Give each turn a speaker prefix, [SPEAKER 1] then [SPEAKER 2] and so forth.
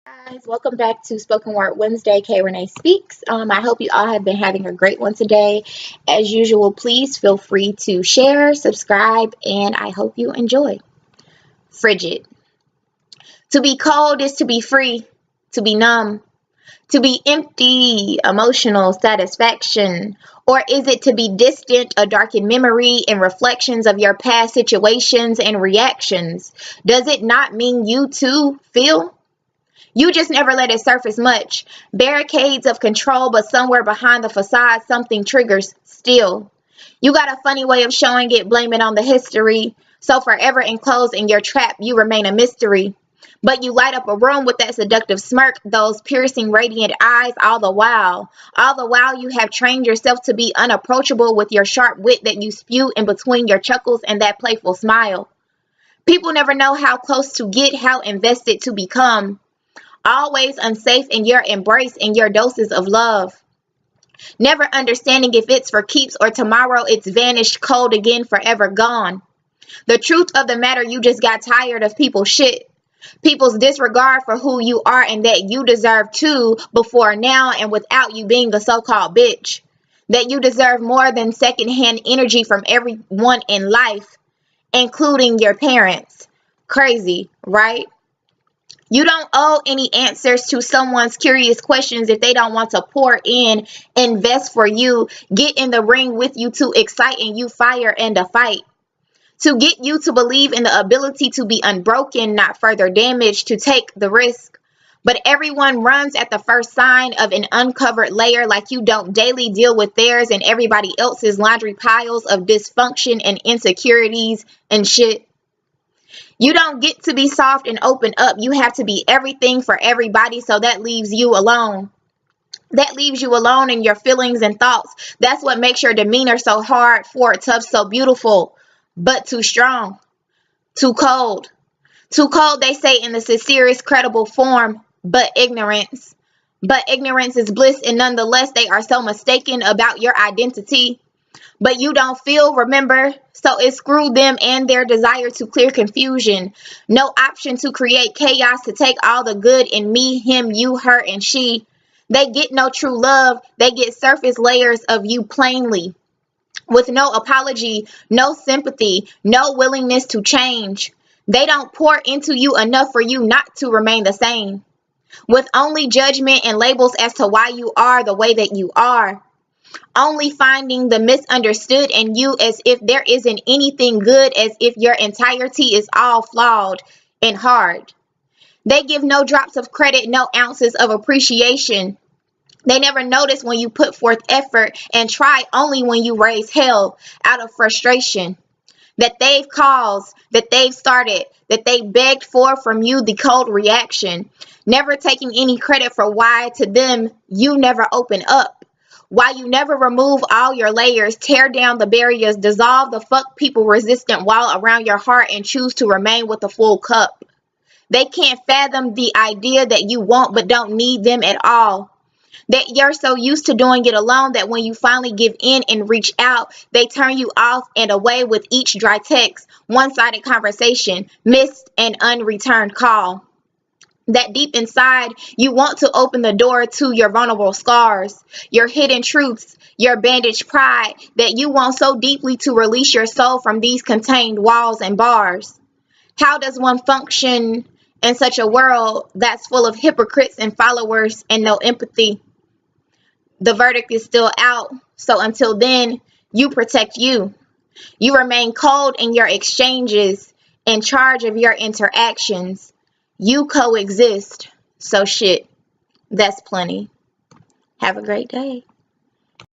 [SPEAKER 1] Guys, welcome back to Spoken Word Wednesday. K Renee speaks. I hope you all have been having a great one today. As usual, please feel free to share, subscribe, and I hope you enjoy. Frigid. To be cold is to be free, to be numb, to be empty, emotional satisfaction. Or is it to be distant, a darkened memory and reflections of your past situations and reactions? Does it not mean you too feel? You just never let it surface much. Barricades of control, but somewhere behind the facade, something triggers still. You got a funny way of showing it, blame it on the history. So forever enclosed in your trap, you remain a mystery. But you light up a room with that seductive smirk, those piercing, radiant eyes, all the while. All the while, you have trained yourself to be unapproachable with your sharp wit that you spew in between your chuckles and that playful smile. People never know how close to get, how invested to become. Always unsafe in your embrace and your doses of love. Never understanding if it's for keeps or tomorrow it's vanished cold again, forever gone. The truth of the matter, you just got tired of people's shit. People's disregard for who you are and that you deserve to before now and without you being a so-called bitch. That you deserve more than secondhand energy from everyone in life, including your parents. Crazy, right? You don't owe any answers to someone's curious questions if they don't want to pour in, invest for you, get in the ring with you to excite and you fire and a fight. To get you to believe in the ability to be unbroken, not further damaged, to take the risk. But everyone runs at the first sign of an uncovered layer like you don't daily deal with theirs and everybody else's laundry piles of dysfunction and insecurities and shit. You don't get to be soft and open up. You have to be everything for everybody, so that leaves you alone. That leaves you alone in your feelings and thoughts. That's what makes your demeanor so hard, forward, tough, so beautiful, but too strong, too cold. Too cold, they say in the sincerest, credible form, but ignorance. But ignorance is bliss, and nonetheless, they are so mistaken about your identity. But you don't feel, remember? So it screwed them and their desire to clear confusion. No option to create chaos, to take all the good in me, him, you, her, and she. They get no true love. They get surface layers of you plainly. With no apology, no sympathy, no willingness to change. They don't pour into you enough for you not to remain the same. With only judgment and labels as to why you are the way that you are. Only finding the misunderstood in you as if there isn't anything good, as if your entirety is all flawed and hard. They give no drops of credit, no ounces of appreciation. They never notice when you put forth effort and try, only when you raise hell out of frustration. That they've caused, that they've started, that they begged for from you the cold reaction. Never taking any credit for why to them you never open up. Why you never remove all your layers, tear down the barriers, dissolve the fuck people resistant wall around your heart and choose to remain with a full cup. They can't fathom the idea that you want but don't need them at all. That you're so used to doing it alone that when you finally give in and reach out, they turn you off and away with each dry text, one-sided conversation, missed and unreturned call. That deep inside, you want to open the door to your vulnerable scars, your hidden truths, your bandaged pride, that you want so deeply to release your soul from these contained walls and bars. How does one function in such a world that's full of hypocrites and followers and no empathy? The verdict is still out, so until then, you protect you. You remain cold in your exchanges, in charge of your interactions. You coexist, so shit, that's plenty. Have a great day.